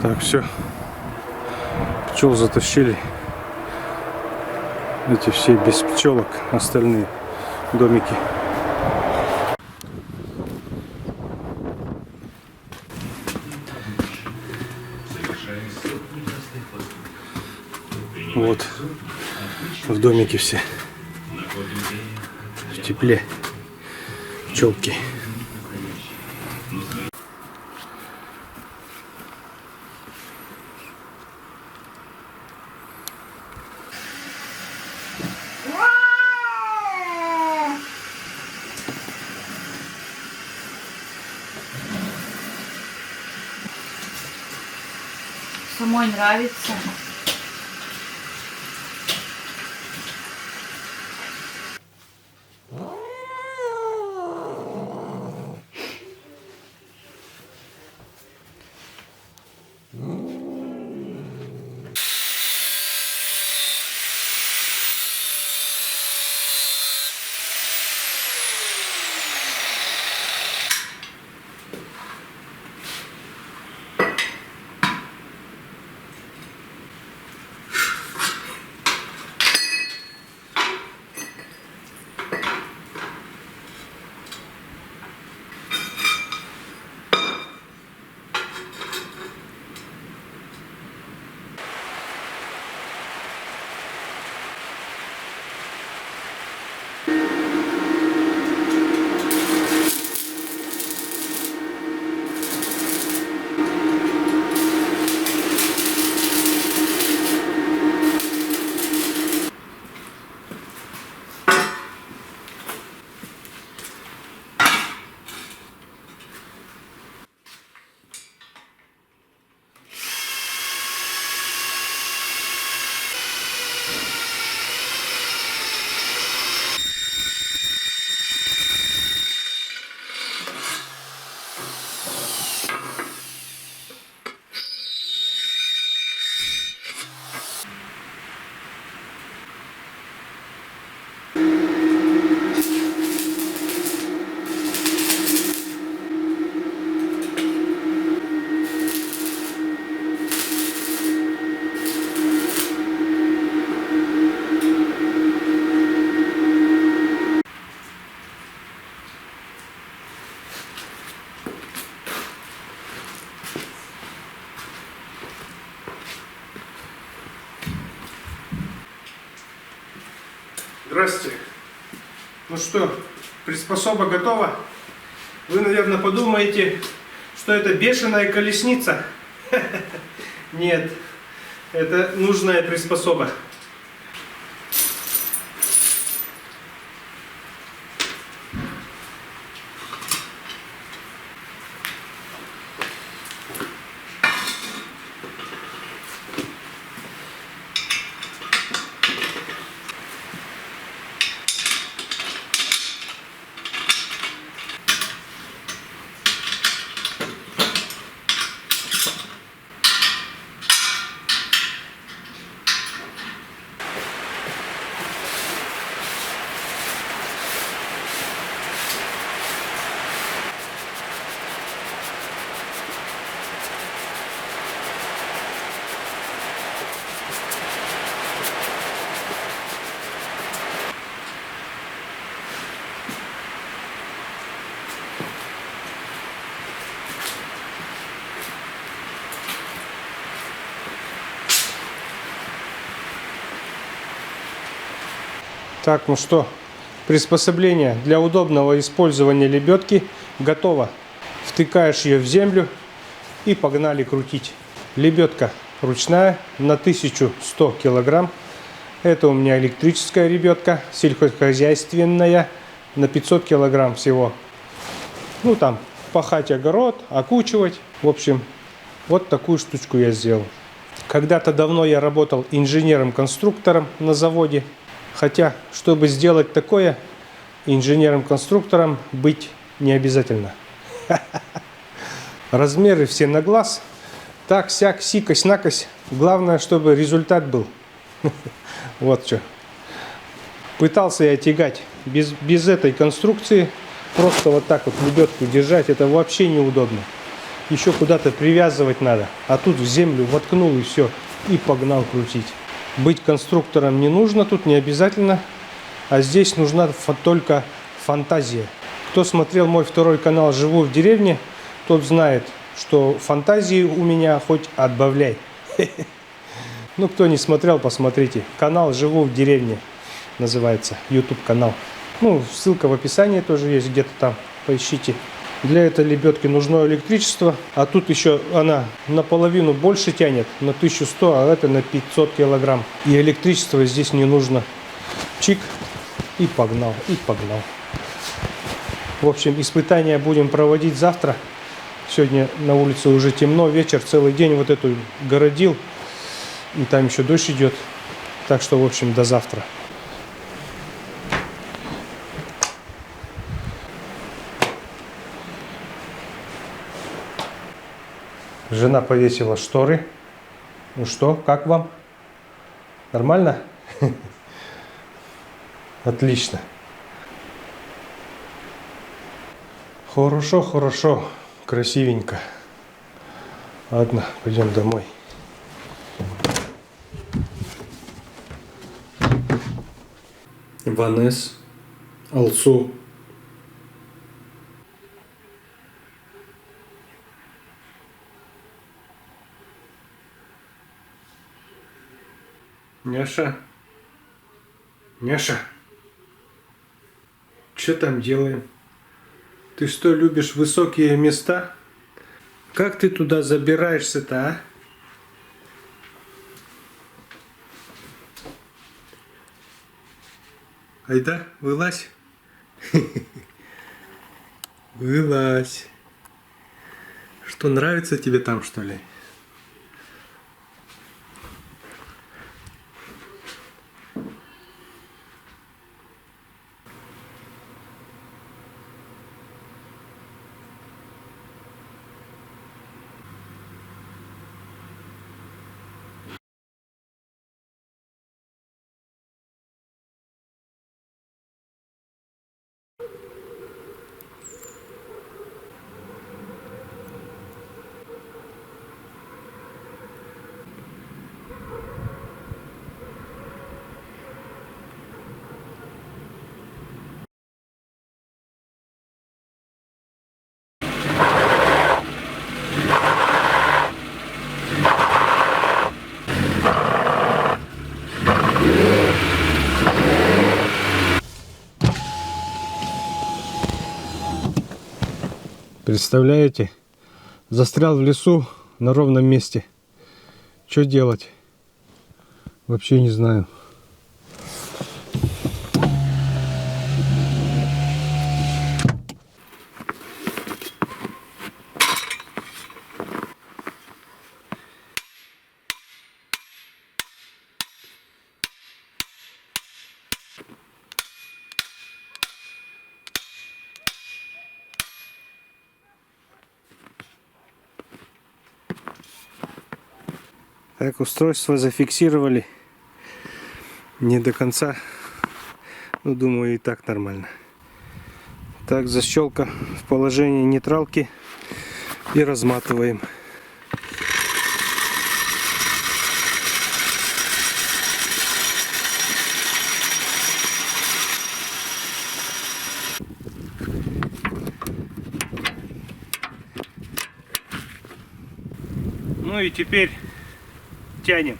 Так, все. Пчел затащили. Эти все без пчелок, остальные домики. Вот в домике все в тепле, пчелки. Самой нравится. Здравствуйте. Ну что, приспособа готова? Вы, наверное, подумаете, что это бешеная колесница. Нет, это нужная приспособа. Так, ну что, приспособление для удобного использования лебедки готово. Втыкаешь ее в землю и погнали крутить. Лебедка ручная на 1100 килограмм. Это у меня электрическая лебедка, сельскохозяйственная, на 500 килограмм всего. Ну там, пахать огород, окучивать. В общем, вот такую штучку я сделал. Когда-то давно я работал инженером-конструктором на заводе. Хотя, чтобы сделать такое, инженером-конструктором быть не обязательно. Размеры все на глаз. Так, сяк, сикось, накось. Главное, чтобы результат был. Вот что. Пытался я тягать без этой конструкции. Просто вот так вот лебедку держать, это вообще неудобно. еще куда-то привязывать надо. А тут в землю воткнул и все. И погнал крутить. Быть конструктором не нужно, тут не обязательно. А здесь нужна только фантазия. Кто смотрел мой второй канал «Живу в деревне», тот знает, что фантазии у меня хоть отбавляй. Ну, кто не смотрел, посмотрите. Канал «Живу в деревне» называется, YouTube канал. Ну, ссылка в описании тоже есть, где-то там, поищите. Для этой лебедки нужно электричество, а тут еще она наполовину больше тянет, на 1100, а это на 500 килограмм. И электричество здесь не нужно. Чик, и погнал, и погнал. В общем, испытания будем проводить завтра. Сегодня на улице уже темно, вечер, целый день вот эту городил. И там еще дождь идет. Так что, в общем, до завтра. Жена повесила шторы. Ну что, как вам? Нормально? Отлично. Хорошо, хорошо. Красивенько. Ладно, пойдем домой. Ванес, Алсу. Няша. Няша. Что там делаем? Ты что, любишь высокие места? Как ты туда забираешься-то, а? Айда, вылазь. Вылазь. Что, нравится тебе там, что ли? Представляете? Застрял в лесу на ровном месте. Что делать? Вообще не знаю. Так, устройство зафиксировали. Не до конца. Ну, думаю, и так нормально. Так, защелка в положении нейтралки. И разматываем. Ну и теперь тянем.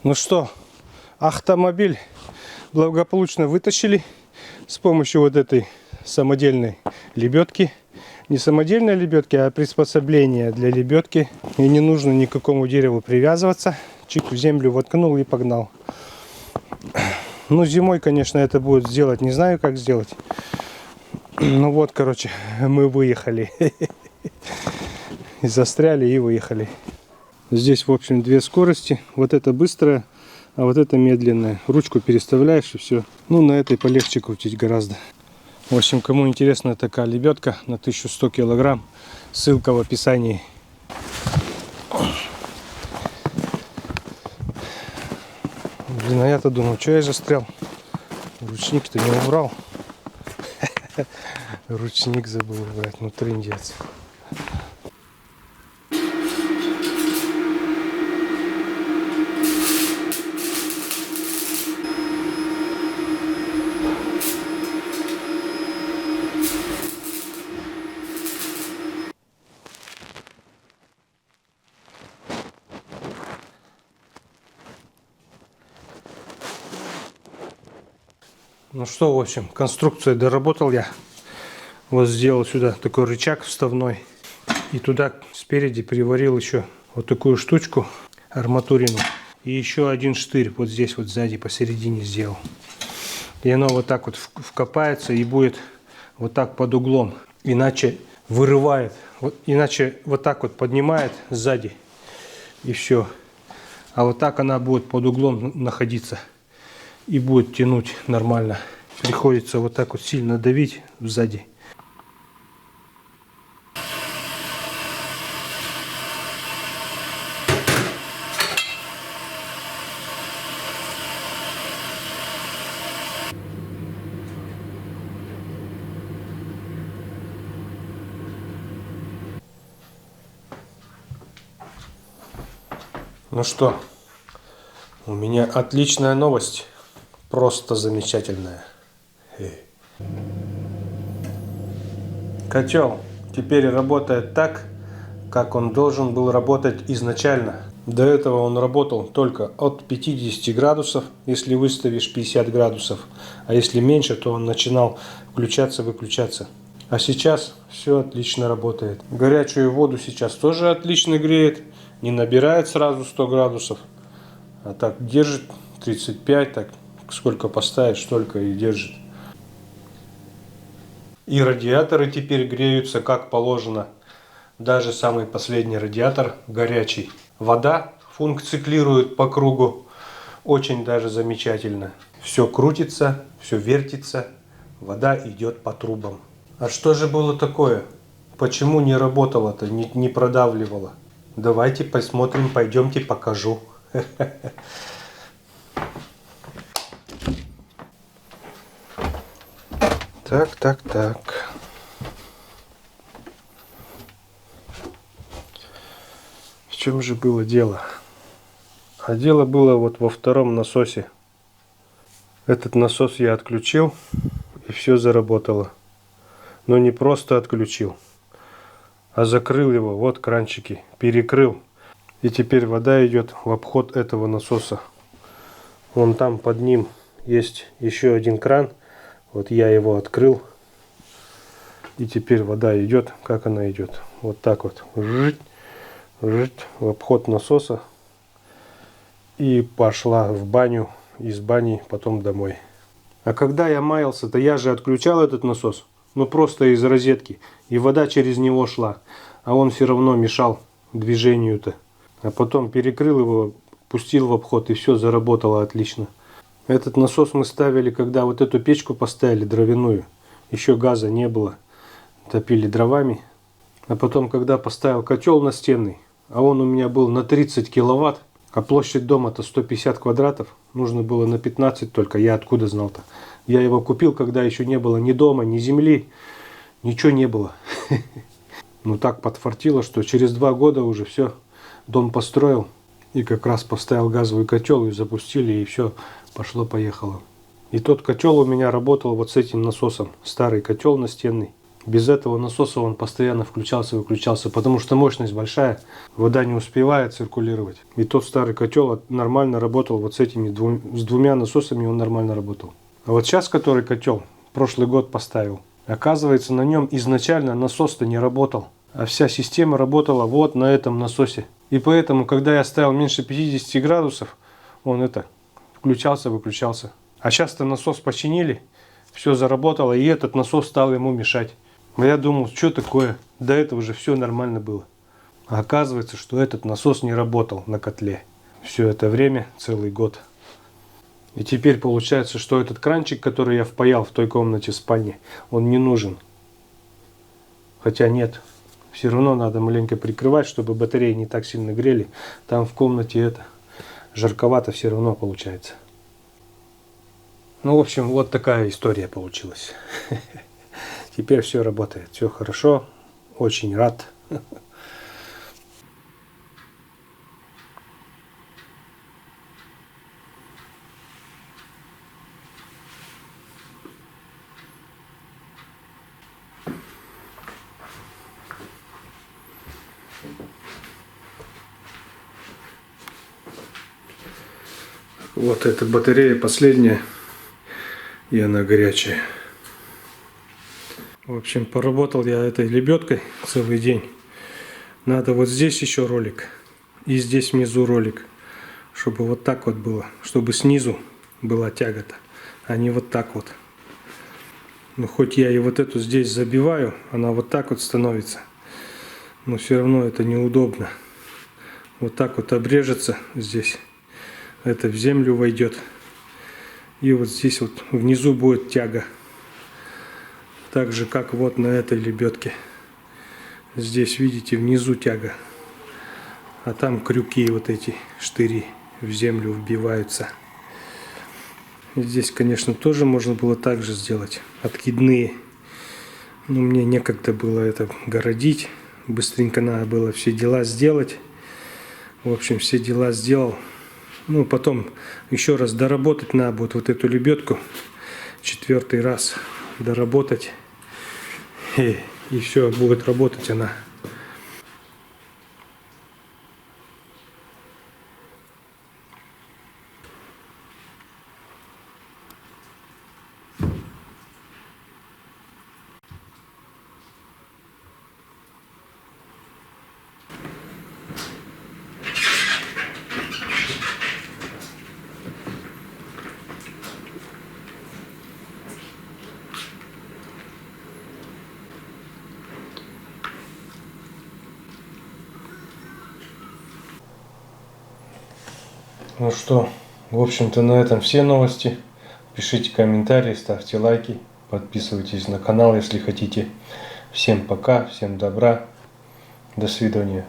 Ну что, автомобиль благополучно вытащили с помощью вот этой самодельной лебедки. Не самодельной лебедки, а приспособления для лебедки. И не нужно ни к какому дереву привязываться. Чик в землю воткнул и погнал. Ну, зимой, конечно, это будет сделать. Не знаю, как сделать. Ну вот, короче, мы выехали. Застряли и выехали. Здесь, в общем, две скорости. Вот это быстрая, а вот это медленная. Ручку переставляешь и все. Ну, на этой полегче крутить гораздо. В общем, кому интересна такая лебедка на 1100 килограмм, ссылка в описании. Блин, а я-то думал, что я застрял? Ручник-то не убрал. Ручник забыл убрать, ну трындец. Ну что, в общем, конструкцию доработал я. Вот сделал сюда такой рычаг вставной. И туда спереди приварил еще вот такую штучку, арматурину. И еще один штырь вот здесь вот сзади посередине сделал. И оно вот так вот вкопается и будет вот так под углом. Иначе вырывает, иначе вот так вот поднимает сзади. И все. А вот так она будет под углом находиться. И будет тянуть нормально. Приходится вот так вот сильно давить сзади. Ну что, у меня отличная новость. Просто замечательная. Котел теперь работает так, как он должен был работать изначально. До этого он работал только от 50 градусов, если выставишь 50 градусов. А если меньше, то он начинал включаться-выключаться. А сейчас все отлично работает. Горячую воду сейчас тоже отлично греет. Не набирает сразу 100 градусов. А так держит 35, так сколько поставишь, столько и держит. И радиаторы теперь греются как положено. Даже самый последний радиатор горячий. Вода функционирует по кругу. Очень даже замечательно. Все крутится, все вертится. Вода идет по трубам. А что же было такое? Почему не работало-то, не продавливало? Давайте посмотрим, пойдемте покажу. Так. В чем же было дело? А дело было вот во втором насосе. Этот насос я отключил, и все заработало. Но не просто отключил, а закрыл его, вот кранчики, перекрыл. И теперь вода идет в обход этого насоса. Вон там под ним есть еще один кран. Вот я его открыл. И теперь вода идет, как она идет. Вот так вот. Жить в обход насоса. И пошла в баню. Из бани потом домой. А когда я маялся-то, я же отключал этот насос. Ну просто из розетки. И вода через него шла. А он все равно мешал движению-то. А потом перекрыл его, пустил в обход, и все заработало отлично. Этот насос мы ставили, когда вот эту печку поставили, дровяную. Еще газа не было. Топили дровами. А потом, когда поставил котел настенный, а он у меня был на 30 киловатт, а площадь дома-то 150 квадратов, нужно было на 15 только, я откуда знал-то. Я его купил, когда еще не было ни дома, ни земли, ничего не было. Ну так подфартило, что через 2 года уже все, дом построил. И как раз поставил газовый котел, и запустили, и все, пошло-поехало. И тот котел у меня работал вот с этим насосом. Старый котел настенный. Без этого насоса он постоянно включался-выключался, потому что мощность большая, вода не успевает циркулировать. И тот старый котел нормально работал вот с этими двумя насосами, он нормально работал. А вот сейчас, который котел, прошлый год поставил, оказывается, на нем изначально насос-то не работал. А вся система работала вот на этом насосе. И поэтому, когда я ставил меньше 50 градусов, он включался-выключался. А сейчас-то насос починили, все заработало, и этот насос стал ему мешать. А я думал, что такое? До этого же все нормально было. А оказывается, что этот насос не работал на котле все это время, целый год. И теперь получается, что этот кранчик, который я впаял в той комнате в спальне, он не нужен. Хотя нет, все равно надо маленько прикрывать, чтобы батареи не так сильно грели. Там в комнате это жарковато все равно получается. Ну, в общем, вот такая история получилась. Теперь все работает, все хорошо, очень рад. Вот эта батарея последняя, и она горячая. В общем, поработал я этой лебедкой целый день. Надо вот здесь еще ролик, и здесь внизу ролик, чтобы вот так вот было, чтобы снизу была тяга-то, а не вот так вот. Ну, хоть я и вот эту здесь забиваю, она вот так вот становится, но все равно это неудобно. Вот так вот обрежется здесь, это в землю войдет, и вот здесь вот внизу будет тяга, так же как вот на этой лебедке. Здесь видите, внизу тяга, а там крюки, вот эти штыри в землю вбиваются. Здесь, конечно, тоже можно было так же сделать, откидные, но мне некогда было это городить, быстренько надо было все дела сделать. В общем, все дела сделал. Ну, потом еще раз доработать надо будет вот эту лебедку, 4-й раз доработать, и все, будет работать она. Ну что, в общем-то на этом все новости. Пишите комментарии, ставьте лайки, подписывайтесь на канал, если хотите. Всем пока, всем добра, до свидания.